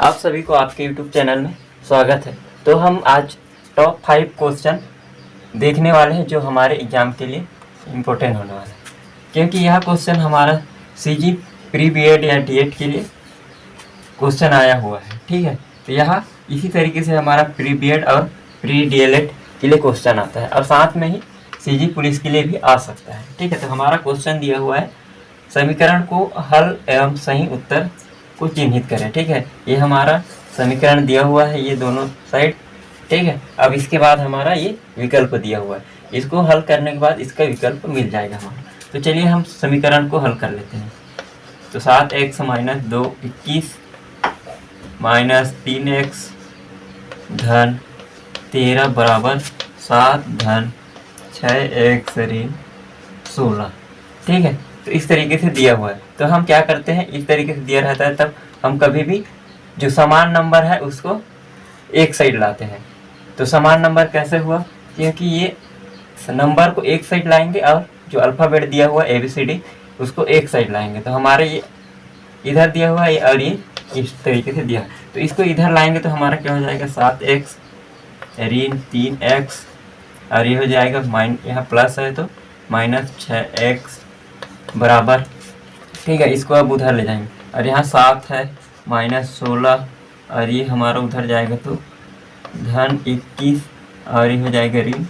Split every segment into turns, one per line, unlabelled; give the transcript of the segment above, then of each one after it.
आप सभी को आपके YouTube चैनल में स्वागत है। तो हम आज टॉप 5 क्वेश्चन देखने वाले हैं जो हमारे एग्ज़ाम के लिए इम्पोर्टेंट होने वाला है, क्योंकि यह क्वेश्चन हमारा सीजी प्री बीएड या डीएड के लिए क्वेश्चन आया हुआ है। ठीक है, तो यहाँ इसी तरीके से हमारा प्री बीएड और प्री डीएलएड के लिए क्वेश्चन आता है और साथ में ही सीजी पुलिस के लिए भी आ सकता है। ठीक है, तो हमारा क्वेश्चन दिया हुआ है, समीकरण को हल एवं सही उत्तर को चिन्हित करें। ठीक है, ये हमारा समीकरण दिया हुआ है, ये दोनों साइड। ठीक है, अब इसके बाद हमारा ये विकल्प दिया हुआ है, इसको हल करने के बाद इसका विकल्प मिल जाएगा हमारा। तो चलिए हम समीकरण को हल कर लेते हैं। तो 7x - 2 21 - 3x धन 13 बराबर 7 धन 6x ऋण 16। ठीक है, तो इस तरीके से दिया हुआ है। तो हम क्या करते हैं, इस तरीके से दिया रहता है तब हम कभी भी जो समान नंबर है उसको एक साइड लाते हैं। तो समान नंबर कैसे हुआ, क्योंकि ये नंबर को एक साइड लाएंगे और जो अल्फ़ाबेट दिया हुआ ABCD उसको एक साइड लाएंगे। तो हमारे ये इधर दिया हुआ है और ये इस तरीके से दिया, तो इसको इधर लाएंगे तो हमारा क्या हो जाएगा 7x ऋण 3x और ये हो जाएगा यहाँ प्लस है तो -6x बराबर। ठीक है, इसको अब उधर ले जाएंगे और यहाँ 7 है -16 और ये हमारा उधर जाएगा तो धन 21 और ये हो जाएगा ऋण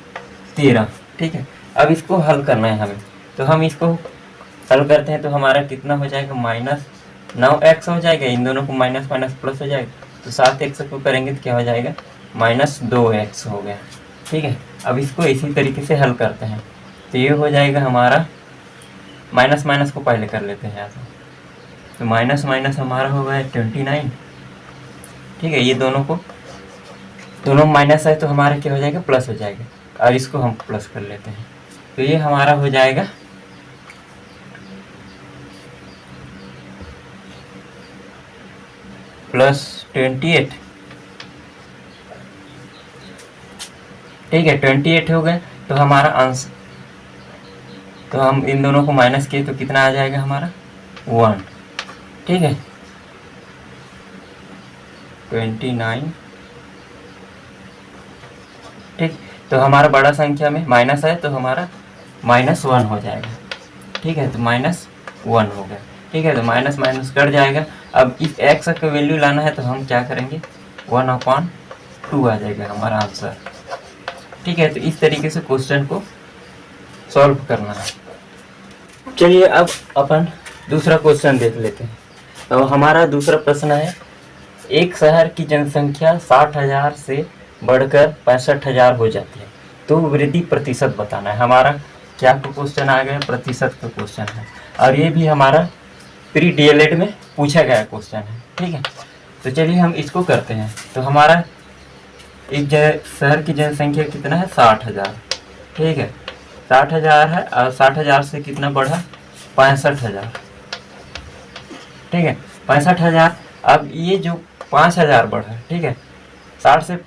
13। ठीक है, अब इसको हल करना है हमें, तो हम इसको हल करते हैं तो हमारा कितना हो जाएगा -9x हो जाएगा, इन दोनों को माइनस माइनस प्लस हो जाएगा। तो 7x को करेंगे तो क्या हो जाएगा -2x हो गया। ठीक है, अब इसको इसी तरीके से हल करते हैं तो ये हो जाएगा हमारा माइनस माइनस को पहले कर लेते हैं यहाँ से, तो माइनस माइनस हमारा हो गया 29। ठीक है, ये दोनों माइनस है तो हमारा क्या हो जाएगा प्लस हो जाएगा और इसको हम प्लस कर लेते हैं तो ये हमारा हो जाएगा +28। ठीक है, 28 हो गए तो हमारा आंसर, तो हम इन दोनों को माइनस किए तो कितना आ जाएगा हमारा 1। ठीक है, 29। ठीक, तो हमारा बड़ा संख्या में माइनस है तो हमारा -1 हो जाएगा। ठीक है, तो -1 हो गया। ठीक है, तो माइनस माइनस कट जाएगा। अब इस x का वैल्यू लाना है तो हम क्या करेंगे 1/2 आ जाएगा हमारा आंसर। ठीक है, तो इस तरीके से क्वेश्चन को सॉल्व करना है। चलिए अब अपन दूसरा क्वेश्चन देख लेते हैं। तो हमारा दूसरा प्रश्न है, एक शहर की जनसंख्या 60,000 से बढ़कर 65,000 हो जाती है तो वृद्धि प्रतिशत बताना है। हमारा क्या क्वेश्चन आ गया, प्रतिशत का क्वेश्चन है और ये भी हमारा प्री डीएलएड में पूछा गया क्वेश्चन है। ठीक है, तो चलिए हम इसको करते हैं। तो हमारा एक शहर की जनसंख्या कितना है 60,000। ठीक है, 60,000 है और 60,000 से कितना बढ़ा 65,000। ठीक है, 65,000। अब ये जो 5,000 बढ़ा, ठीक है, 60 से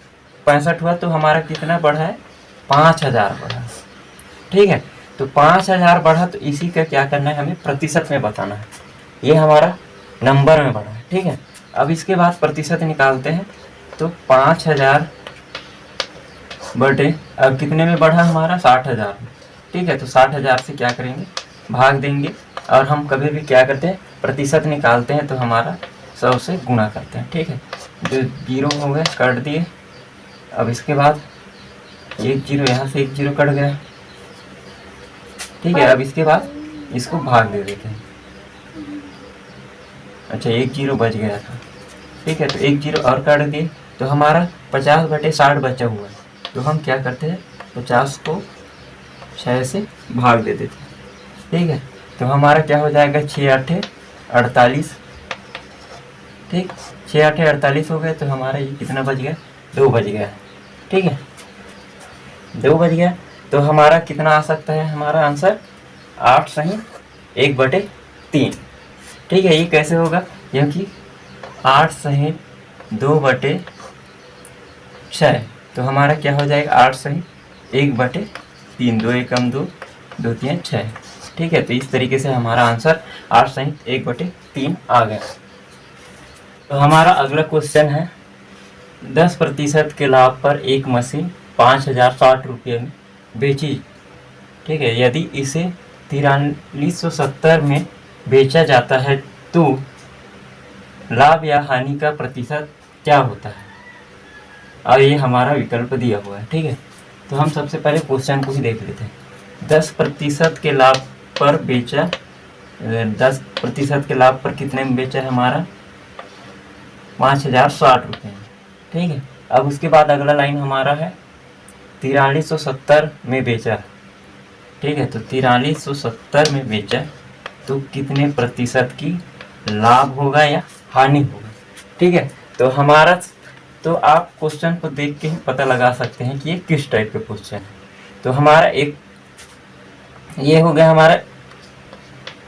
65 हुआ तो हमारा कितना बढ़ा है 5,000 बढ़ा। ठीक है, तो 5,000 बढ़ा तो इसी का क्या करना है, हमें प्रतिशत में बताना है। ये हमारा नंबर में बढ़ा है। ठीक है, अब इसके बाद प्रतिशत निकालते हैं तो 5,000 बटे अब कितने में बढ़ा हमारा 60,000 में। ठीक है, तो 60,000 से क्या करेंगे भाग देंगे और हम कभी भी क्या करते हैं प्रतिशत निकालते हैं तो हमारा 100 से गुणा करते हैं। ठीक है, जो 0 हो गए काट दिए। अब इसके बाद 1 0, यहाँ से 1 0 कट गया। ठीक है, अब इसके बाद इसको भाग दे देते हैं। अच्छा, 1 0 बच गया था। ठीक है, तो 1 0 और काट दिए तो हमारा 50 बटे 60 बचा हुआ है। तो हम क्या करते हैं 50 को 6 से भाग दे देते हैं। ठीक है, तो हमारा क्या हो जाएगा 6 8 48। ठीक, 6 8 48 हो गए तो हमारा ये कितना बच गया 2 बच गया। ठीक है, 2 बच गया तो हमारा कितना आ सकता है हमारा आंसर 8 सही 1/3। ठीक है, ये कैसे होगा, क्योंकि 8 सही 2/6 तो हमारा क्या हो जाएगा 8 सही 1/3, 2 एकम 2, 2 3 6। ठीक है, तो इस तरीके से हमारा आंसर 8 सही 1/3 आ गया। तो हमारा अगला क्वेश्चन है 10% के लाभ पर एक मशीन 5060 रुपये में बेची। ठीक है, यदि इसे 4370 में बेचा जाता है तो लाभ या हानि का प्रतिशत क्या होता है। और ये हमारा विकल्प दिया हुआ है। ठीक है, तो हम सबसे पहले क्वेश्चन को ही देख लेते हैं। 10% के लाभ पर बेचा, 10% के लाभ पर कितने में बेचा है हमारा 5060 रुपये में। ठीक है, अब उसके बाद अगला लाइन हमारा है 4370 में बेचा। ठीक है, तो 4370 में बेचा तो कितने प्रतिशत की लाभ होगा या हानि होगा। ठीक है, तो हमारा, तो आप क्वेश्चन को देख के ही पता लगा सकते हैं कि ये किस टाइप का क्वेश्चन है। तो हमारा एक ये हो गया हमारा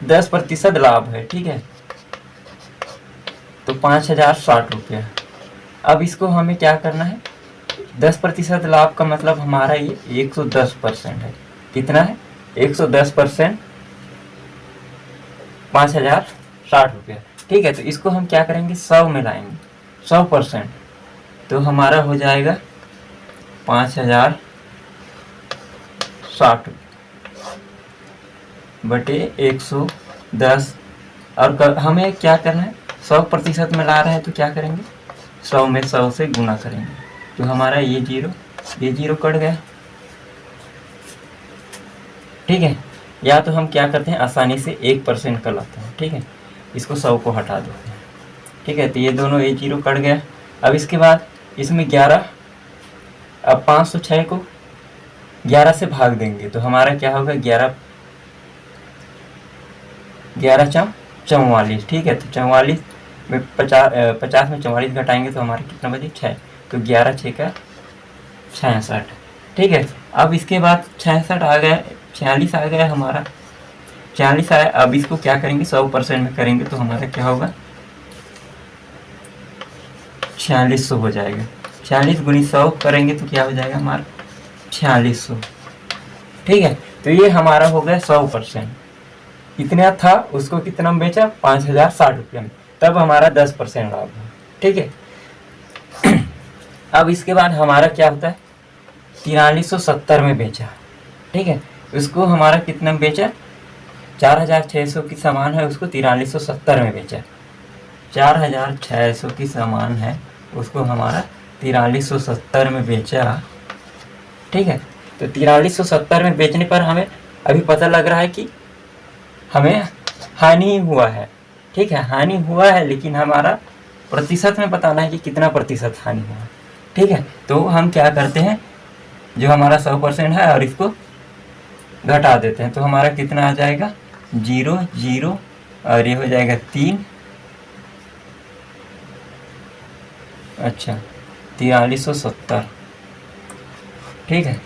10% लाभ है। ठीक है, तो 5060 रुपया। अब इसको हमें क्या करना है, 10% लाभ का मतलब हमारा ये 110% है। कितना है 110%, 5060 रुपया। ठीक है, तो इसको हम क्या करेंगे 100 में लाएंगे, 100%। तो हमारा हो जाएगा 5060 बटे 110। और हमें क्या करना है 100% में ला रहे हैं तो क्या करेंगे 100 में 100 से गुना करेंगे। तो हमारा ये जीरो कट गया। ठीक है, या तो हम क्या करते हैं आसानी से 1% का लाते हैं। ठीक है, इसको 100 को हटा देते हैं। ठीक है, तो ये दोनों ये जीरो कट गया। अब इसके बाद इसमें 11, अब 506 को 11 से भाग देंगे तो हमारा क्या होगा 11 चम 44। ठीक है, तो 44 में 50 में 44 घटाएंगे तो हमारे कितना बचे 6, तो 11 6 का 66। ठीक है, अब इसके बाद 66 आ गया, 46 आ गया हमारा, 46 आया। अब इसको क्या करेंगे 100% में करेंगे तो हमारा क्या होगा 4600 हो जाएगा। 46 गुनी 100 करेंगे तो क्या हो जाएगा हमारा 4600। ठीक है, तो ये हमारा हो गया 100%। इतना था, उसको कितना में बेचा 5060 रुपये में, तब हमारा 10% लाभ हुआ। ठीक है, अब इसके बाद हमारा क्या होता है 4370 में बेचा। ठीक है, उसको हमारा कितना में बेचा 4600 की सामान है, उसको 4370 में बेचा। 4600 की सामान है, उसको हमारा 4370 में बेचा। ठीक है, तो 4370 में बेचने पर हमें अभी पता लग रहा है कि हमें हानि हुआ है। ठीक है, हानि हुआ है, लेकिन हमारा प्रतिशत में बताना है कि कितना प्रतिशत हानि हुआ है। ठीक है, तो हम क्या करते हैं, जो हमारा 100% है और इसको घटा देते हैं तो हमारा कितना आ जाएगा 0 0 और ये हो जाएगा 3। अच्छा, 4370। ठीक है,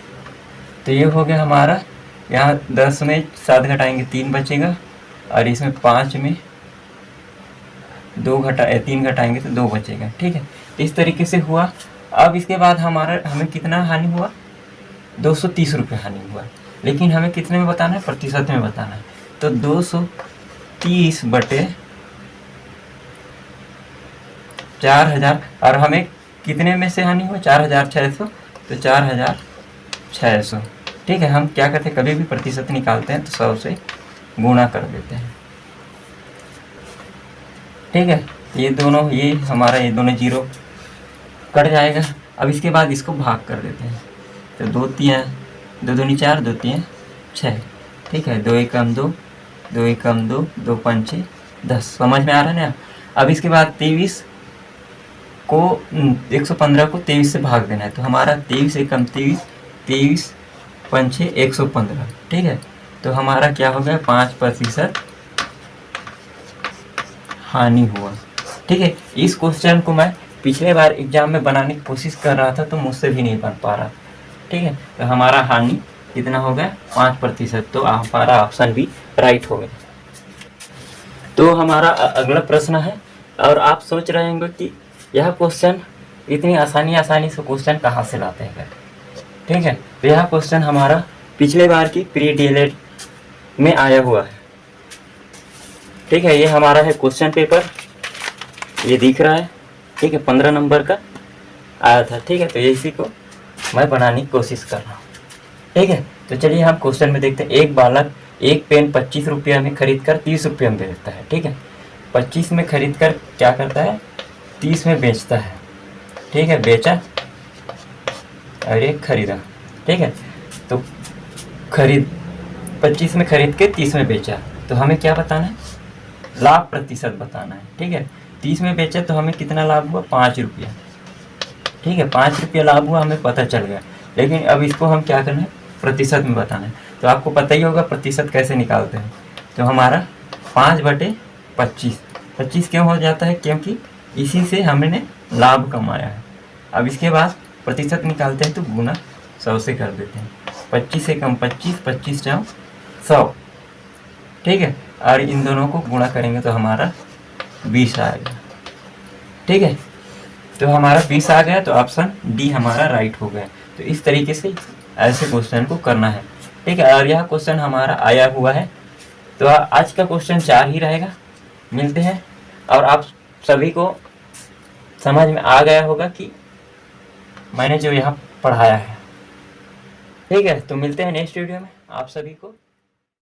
तो ये हो गया हमारा, यहाँ 10 में 7 घटाएंगे 3 बचेगा, और इसमें 5 में 3 घटाएंगे तो 2 बचेगा। ठीक है, इस तरीके से हुआ। अब इसके बाद हमें कितना हानि हुआ 230 रुपये हानि हुआ, लेकिन हमें कितने में बताना है प्रतिशत में बताना है। तो 230 बटे 4000, और हमें कितने में से हानि हुआ 4600, तो 4600। ठीक है, हम क्या करते हैं कभी भी प्रतिशत निकालते हैं तो 100 से गुणा कर देते हैं। ठीक है, ये दोनों, ये हमारा ये दोनों जीरो कट जाएगा। अब इसके बाद इसको भाग कर देते हैं, तो 2 दूनी 4, 2 3 6। ठीक है, 2 एकम 2, 2 एकम 2, 2 पंचे 10। समझ में आ रहा है ना। अब इसके बाद 23 को 115 को 23 से भाग देना है, तो हमारा 23 एकम 23, 23 पंचे 115। ठीक है, तो हमारा क्या हो गया 5% हानि हुआ। ठीक है, इस क्वेश्चन को मैं पिछले बार एग्जाम में बनाने की कोशिश कर रहा था तो मुझसे भी नहीं बन पा रहा। ठीक है, तो हमारा हानि कितना हो गया 5%, तो हमारा ऑप्शन भी राइट हो गया। तो हमारा अगला प्रश्न है, और आप सोच रहे होंगे कि यह क्वेश्चन इतनी आसानी से क्वेश्चन कहाँ से लाते हैं। ठीक है, तो यह क्वेश्चन हमारा पिछले बार की प्री डीएलएड में आया हुआ है। ठीक है, ये हमारा है क्वेश्चन पेपर। ये दिख रहा है, ठीक है, 15 नंबर का आया था, ठीक है। तो इसी को मैं बनाने की कोशिश कर रहा हूँ, ठीक है। तो चलिए हम क्वेश्चन में देखते हैं। एक बालक एक पेन 25 रुपया में खरीद कर 30 रुपये में बेचता है, ठीक है। 25 में खरीद कर क्या करता है, 30 में बेचता है, ठीक है। बेचा और एक खरीदा, ठीक है। तो 25 में खरीद के 30 में बेचा, तो हमें क्या बताना है, लाभ प्रतिशत बताना है, ठीक है। 30 में बेचा तो हमें कितना लाभ हुआ, 5 रुपया, ठीक है। 5 रुपया लाभ हुआ, हमें पता चल गया। लेकिन अब इसको हम क्या करना है, प्रतिशत में बताना है। तो आपको पता ही होगा प्रतिशत कैसे निकालते हैं। तो हमारा 5/25, 25 क्यों हो जाता है, क्योंकि इसी से हमने लाभ कमाया है। अब इसके बाद प्रतिशत निकालते हैं तो गुना 100 से कर देते हैं। 25 से कम 25, 25 जाओ 100, ठीक है। और इन दोनों को गुणा करेंगे तो हमारा 20 आएगा, ठीक है। तो हमारा 20 आ गया, तो ऑप्शन डी हमारा राइट हो गया। तो इस तरीके से ऐसे क्वेश्चन को करना है, ठीक है। और यह क्वेश्चन हमारा आया हुआ है। तो आज का क्वेश्चन 4 ही रहेगा, मिलते हैं। और आप सभी को समझ में आ गया होगा कि मैंने जो यहाँ पढ़ाया है, ठीक है। तो मिलते हैं नेक्स्ट वीडियो में, आप सभी को